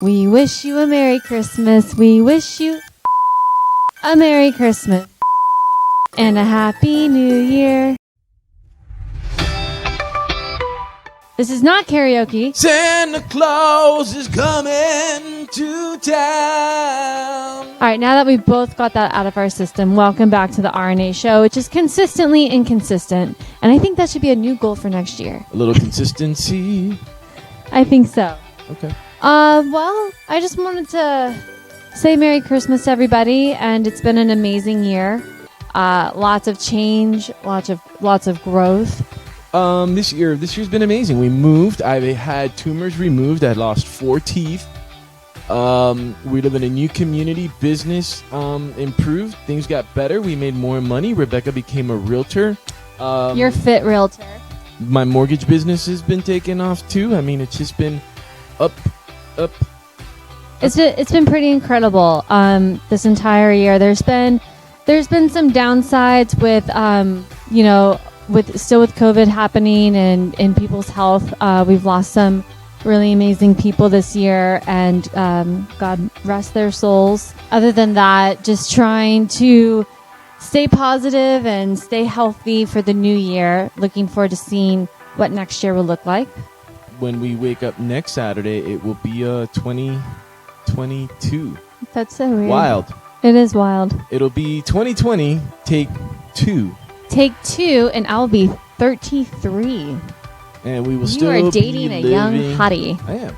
We wish you a Merry Christmas. We wish you a Merry Christmas and a Happy New Year. This is not karaoke. Santa Claus is coming to town. All right, now that we've both got that out of our system, welcome back to the RNA show, which is consistently inconsistent. And I think that should be a new goal for next year. A little consistency. I think so. Okay. Well, I just wanted to say Merry Christmas to everybody, and it's been an amazing year. Lots of change, lots of growth. This year's been amazing. We moved. I had tumors removed. I lost 4 teeth. We live in a new community. Business improved. Things got better. We made more money. Rebekah became a realtor. You're a fit realtor. My mortgage business has been taken off too. I mean, it's just been up. It's been pretty incredible. This entire year, there's been some downsides with with COVID happening and in people's health. We've lost some really amazing people this year, and God rest their souls. Other than that, just trying to stay positive and stay healthy for the new year. Looking forward to seeing what next year will look like. When we wake up next Saturday, it will be 2022. That's so weird. Wild. It is wild. It'll be 2020, take 2. Take 2, and I'll be 33. And we will You still are dating a young hottie. I am.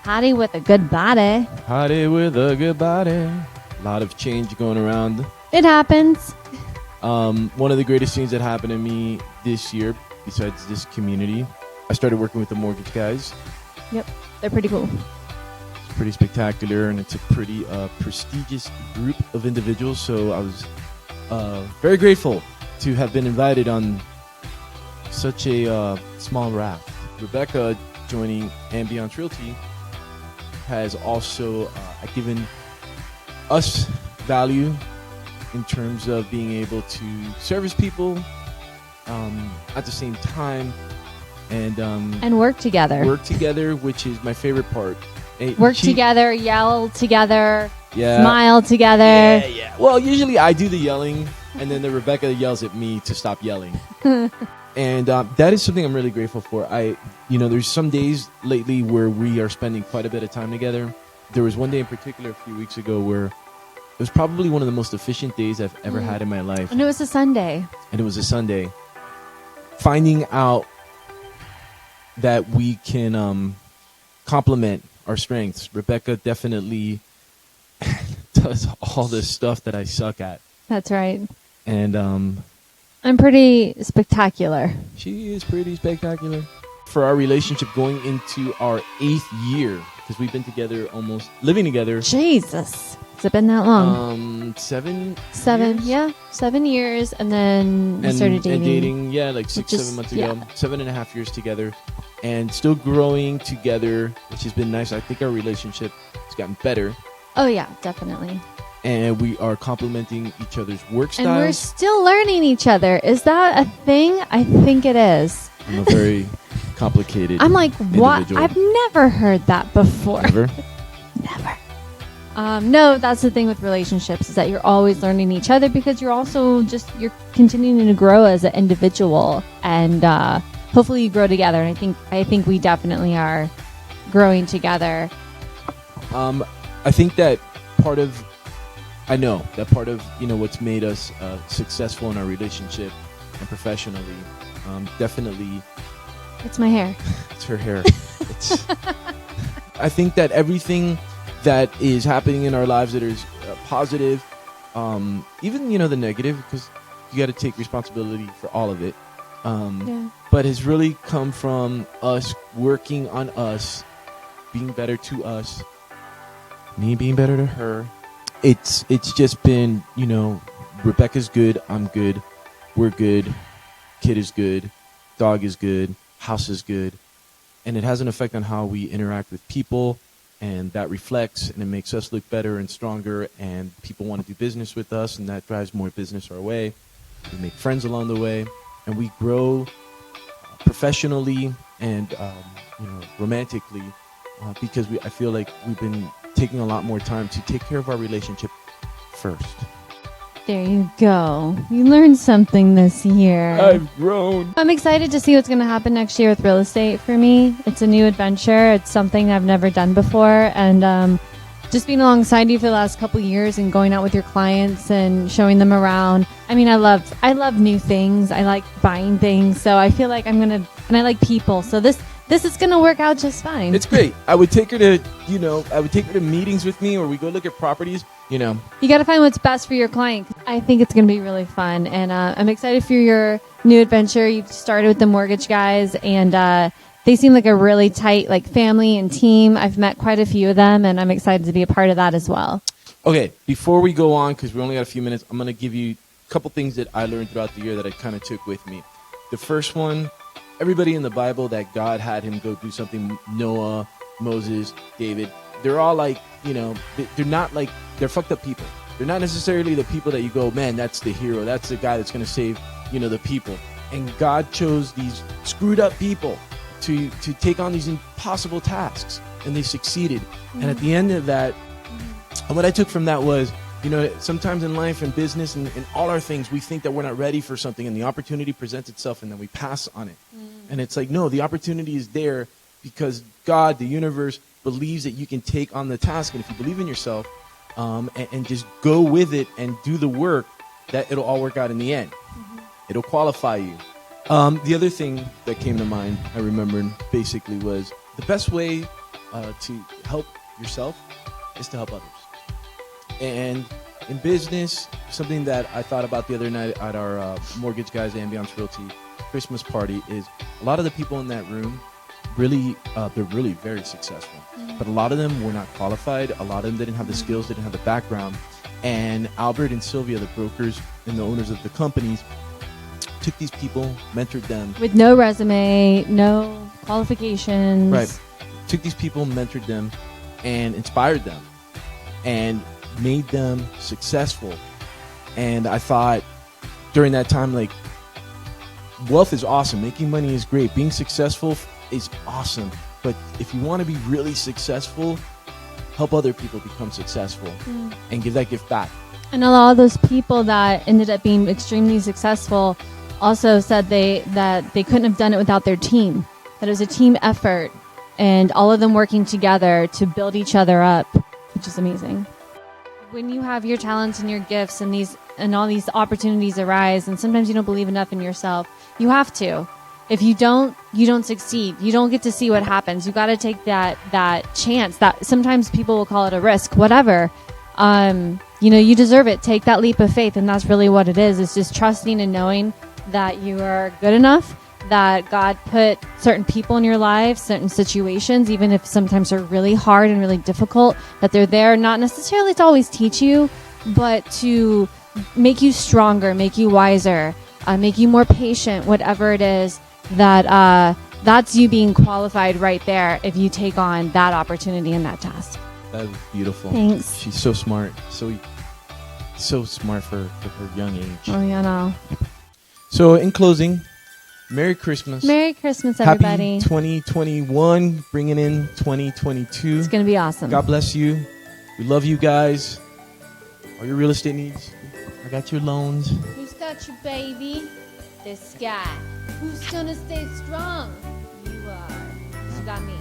Hottie with a good body. Hottie with a good body. A lot of change going around. It happens. One of the greatest things that happened to me this year, besides this community, I started working with the mortgage guys. Yep, they're pretty cool. It's pretty spectacular, and it's a pretty prestigious group of individuals. So I was very grateful to have been invited on such a small raft. Rebekah joining Ambiance Realty has also given us value in terms of being able to service people at the same time And work together. Work together, which is my favorite part. Work together, yell together, yeah. Smile together. Yeah. Well, usually I do the yelling, and then Rebekah yells at me to stop yelling. And that is something I'm really grateful for. There's some days lately where we are spending quite a bit of time together. There was one day in particular a few weeks ago where it was probably one of the most efficient days I've ever had in my life. And it was a Sunday. Finding out that we can complement our strengths. Rebekah definitely does all the stuff that I suck at. That's right. And I'm pretty spectacular. She is pretty spectacular. For our relationship going into our 8th year, because we've been together living together. Jesus. Has it been that long? 7 years? Yeah, 7 years, and then we started dating. Yeah, like 6-7 months ago. 7.5 years together, and still growing together, which has been nice. I think our relationship has gotten better. Oh yeah, definitely. And we are complementing each other's work styles. And we're still learning each other. Is that a thing? I think it is. I'm a very complicated I'm like, what? individual. I've never heard that before. Never? Never. No, that's the thing with relationships, is that you're always learning each other, because you're continuing to grow as an individual, and hopefully you grow together. And I think we definitely are growing together. I think that part of what's made us successful in our relationship and professionally, definitely. It's my hair. It's her hair. I think that everything that is happening in our lives that is positive, even the negative, because you got to take responsibility for all of it. But has really come from us working on us, being better to us, me being better to her. It's just been, Rebekah's good, I'm good, we're good, kid is good, dog is good, house is good, and it has an effect on how we interact with people. And that reflects, and it makes us look better and stronger, and people want to do business with us, and that drives more business our way. We make friends along the way, and we grow professionally and romantically because I feel like we've been taking a lot more time to take care of our relationship first. There you go. You learned something this year. I've grown. I'm excited to see what's going to happen next year with real estate for me. It's a new adventure. It's something I've never done before. And just being alongside you for the last couple years and going out with your clients and showing them around. I mean, I love new things. I like buying things. So I feel like and I like people. So this is going to work out just fine. It's great. I would take her to meetings with me, or we go look at properties. You got to find what's best for your client. I think it's going to be really fun. And I'm excited for your new adventure. You've started with the mortgage guys, and they seem like a really tight family and team. I've met quite a few of them, and I'm excited to be a part of that as well. Okay, before we go on, because we only got a few minutes, I'm going to give you a couple things that I learned throughout the year that I kind of took with me. The first one, everybody in the Bible that God had him go do something, Noah, Moses, David, they're all they're not they're fucked up people. They're not necessarily the people that you go, man, that's the hero. That's the guy that's going to save, the people. And God chose these screwed up people to take on these impossible tasks, and they succeeded. Mm-hmm. And at the end of that, what I took from that was, sometimes in life and business and in all our things, we think that we're not ready for something, and the opportunity presents itself, and then we pass on it. And it's like, no, the opportunity is there because God, the universe, believes that you can take on the task. And if you believe in yourself and just go with it and do the work, that it'll all work out in the end. Mm-hmm. It'll qualify you. The other thing that came to mind, I remembered, basically was the best way to help yourself is to help others. And in business, something that I thought about the other night at our Mortgage Guys Ambiance Realty Christmas party is a lot of the people in that room, really, they're really very successful. Mm-hmm. But a lot of them were not qualified. A lot of them didn't have the skills, didn't have the background. And Albert and Sylvia, the brokers and the owners of the companies, took these people, mentored them. With no resume, no qualifications. Right. Took these people, mentored them, and inspired them, and made them successful. And I thought during that time, wealth is awesome. Making money is great. Being successful is awesome. But if you want to be really successful, help other people become successful and give that gift back. And a lot of those people that ended up being extremely successful also said that they couldn't have done it without their team. That it was a team effort, and all of them working together to build each other up, which is amazing. When you have your talents and your gifts and all these opportunities arise, and sometimes you don't believe enough in yourself, you have to. If you don't succeed. You don't get to see what happens. You got to take that chance. That sometimes people will call it a risk, whatever. You deserve it. Take that leap of faith, and that's really what it is. It's just trusting and knowing that you are good enough, that God put certain people in your life, certain situations, even if sometimes they're really hard and really difficult, that they're there not necessarily to always teach you, but to make you stronger, make you wiser, make you more patient, whatever it is, that's you being qualified right there if you take on that opportunity and that task. That was beautiful. Thanks. She's so smart. So smart for her young age. Oh, yeah, no. So in closing, Merry Christmas. Merry Christmas, everybody. Happy 2021, bringing in 2022. It's going to be awesome. God bless you. We love you guys. All your real estate needs. I got your loans. Who's got you, baby? This guy. Who's going to stay strong? You are. You got me.